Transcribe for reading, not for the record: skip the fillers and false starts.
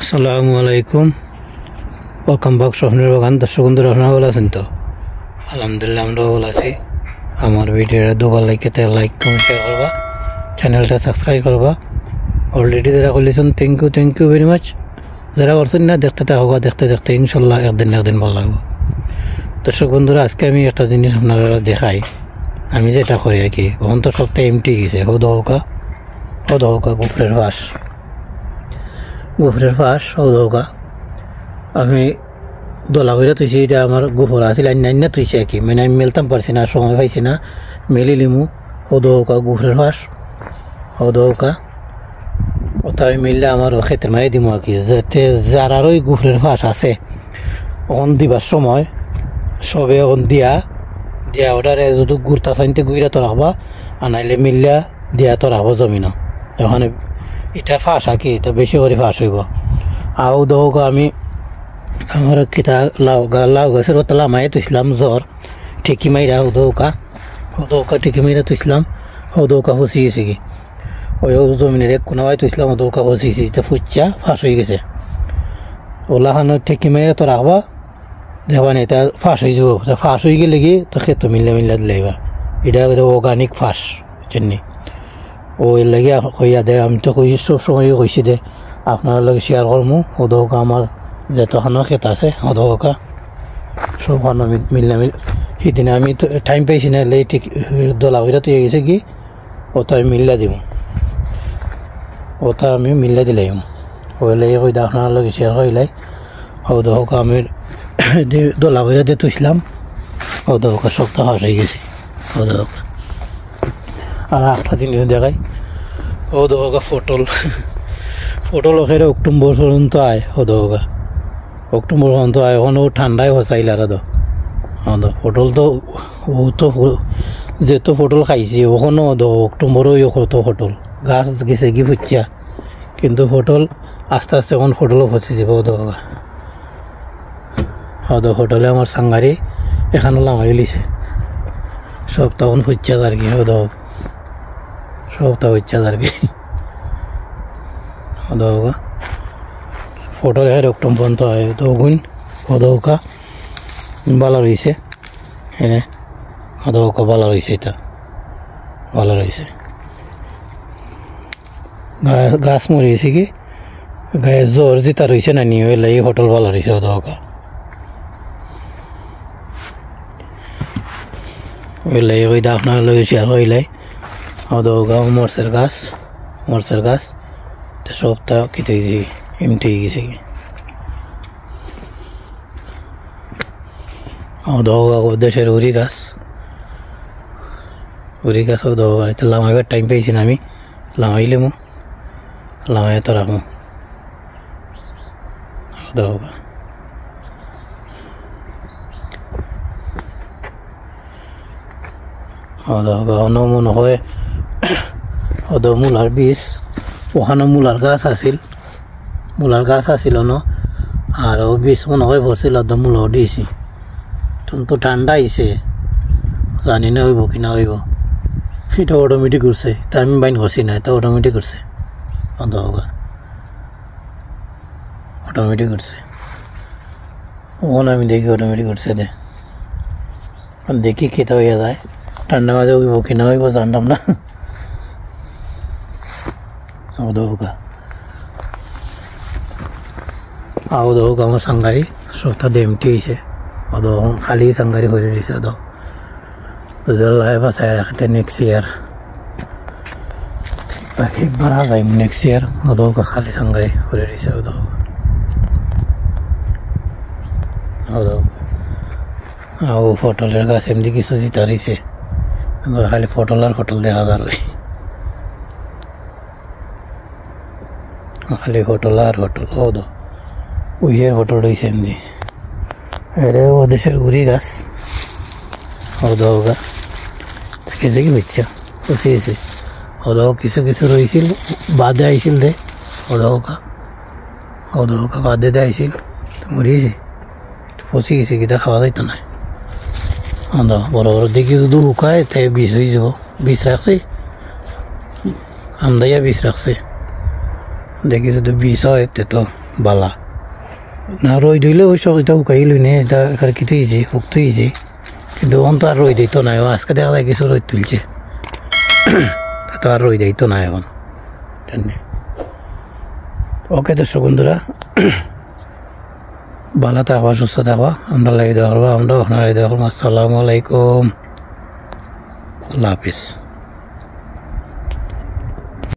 আসসালামু আলাইকুম, welcome back স্বপ্নের বাগান। দর্শক বন্ধুরা, আপনারা ভালো আছেন তো? আলহামদুলিল্লাহ, আমরাও ভালো আছি। আমার ভিডিওটা দুবার লাইক কমেন্ট শেয়ার করবা, চ্যানেলটা সাবস্ক্রাইব করবা। অলরেডি যারা করলেছেন থ্যাংক ইউ ভেরি মাচ। যারা করছেন না, দেখতে থাকবা, দেখতে ইনশাল্লাহ একদিন ভালো লাগবে। দর্শক বন্ধুরা, আজকে আমি একটা জিনিস আপনারা দেখাই। আমি যেটা করি আর কি, এখন তো সবটা এমটি গেছে। হৌকা গুফরের ফাঁস হৌকা আমি দোলা করে তুইছি। এটা আমার গুফর আছিল, আইন তুইছে আর কি, মানে আমি মেলতাম পারছি না, সময় পাইছি না, মেলি লিমু। হৌকা গুফরের ফাঁস হৌকা ওটা আমি মিললে আমার ক্ষেতের মাঝে দিমু আর কি। যাতে যারার ওই গুফরের ফাঁস আছে, ওখান দিবার সময় সবে ওখান দিয়া ওটারে যদি গুড়তা চাইতে গুইরা তো রাখবা, আর নাইলে মিললে দিয়া তো রাখবো জমিন। ওখানে এটা ফাঁস আঁকি, এটা বেশি করে ফাঁস হইব। আও দৌকা আমি আমার কিতা লাউ গাছের ওটা লামাই তুইছিলাম, জ্বর ঠেকি মাইরা হৌকা ঠেকি মাইরা তুইছিলাম। হৌকা ফসি গেছে কি, ওই জমিনের এক কোনায় তুইছিলাম, হৌকা ফসিছি, এটা ফুচা ফাঁস হয়ে গেছে। ওলাখানো ঠেকি মাইরা তো রাখবা, দেখবা না এটা ফাঁস হয়ে যাব। ফাঁস হয়ে গেলে কি তো খেতো মিললে দিলাইবা। এটা অর্গানিক ফাঁস, বুঝছেন? ওই লাগে কইয়া দে, আমি তো কই সব সময় কইছি দে আপনার লগে শেয়ার করমু। হৌকা আমার যতখানো ক্ষেত আছে হৌকা সবখানো মিললে সিদিনা আমি তো টাইম পাইছি না, ঠিক দোলা কইরা তুই গেছে কি ওটা আমি মিল্লা দিব, ওটা আমি মিল্লা দিলাম। ওই লাগে কই দে আপনার লগে শেয়ার করিলাই। হৌকা আমি দোলা কইরা দিয়ে তুইছিলাম, হৌকা সপ্তাহ ফাঁস হয়ে গেছে হৌকা। আর একটা জিনিস দেখাই, হৌকা পটল ওখানে অক্টোবর পর্যন্ত আয়। হৌকা অক্টোবর পর্যন্ত আয়, ওখানে ঠান্ডায় হসাইল। আর পটল তো ও তো যেহেতু পটল খাইছি, ওখানেও অক্টোবরও কত পটল গাছ গেছে কি ফুচা, কিন্তু পটল আস্তে আস্তে এখন পটলও ফসে যাব। পটলে আমার সাংগারি এখানে লামাই লিছে, সব তখন ফুচা আর কি। সবটা হচ্ছে আর কি। হৌকা পটল এর অক্টোবর পর্যন্ত হয় তো গুণ। হৌকা ভালো রয়েছে, হ্যাঁ হৌকা ভালো রয়েছে, এটা ভালো রয়েছে। গাছ মরিয়েছে কি গায়ে জ্বর যেটা রয়েছে না নিয়ে হইলে এই হোটেল ভালো রয়েছে। হৌকা ওইলে ওই দা আপনার লগে শেয়ার হইলাই। হৌকা মরচের গাছ তো সবটা কেটে এমটি গেছে কি। হৌকা দেশের উড়ি গাছ হৌকা এটা লামাইবার টাইম পাইছি না, আমি লামাইলে লামাই তো রাখবো। হৌকা অন্য মনে হয় মূলার বীজ, ওখানে মূলার গাছ আছিল ন, আর ও বীজ মনে হয় ভরছিল, মূলাও দিয়েছি। তো ঠান্ডা আইছে, জানি না হইব কি না হইব। এটা অটোমেটিক করছে, তা আমি বাইন করছি না, এটা অটোমেটিক করছে। হৌকা অটোমেটিক করছে, ওখানে আমি দেখি অটোমেটিক করছে দে। দেখি খেতে হইয়া যায়, ঠান্ডা মাঝে হইব কি না হইব জানতাম না। হৌকা আমার সাংগারি সবটা দেমটি হয়েছে। খালি সাংগারি করে দিয়েছে। বাসায় রাখতে নেক্সট ইয়ার বাড়া যাই, নেক্সট ইয়ার হৌকা খালি সাংগারি করে দিয়েছে। পটলের গাছ এমনি কিছু জিতা রয়েছে, খালি পটল আর পটল দেখা যার, খালি পটল আর পটল। উইয়ের পটল রয়েছে এমনি। এরে ও দেশের গুড়ি গাছ হৌকা খেতে কি বুঝছে ফসিয়েছে। কিছু রয়েছিল বাদে আইছিল দে। হৌকা বাদে দে আইছিল, মরিয়েছে, ফসি গেছে, কিটা খাওয়া যাইতো না। বড় দেখি যদি শুকায় তাই বিষ হয়ে যাব। বিষ রাখছে, আমদাইয়া বিষ রাখছে, দেখি যদি বিষ হয় তো বালা না রই দিলে ওই সব এটা উকাইল নে এটা এখানে কি তুইছি ফুক্ত হয়েছি কিন্তু অন তো আর রই দিত না আজকে দেখা যায় কিছু রই তুলছে তো আর রই দিত না এখন ওকে দর্শক বন্ধুরা ভালো থাকবা সুস্থ থাকবা আমরা লাগে দেওয়া আমরা আপনারা দেওয়া আসসালামু আলাইকুম আল্লাহ হাফিজ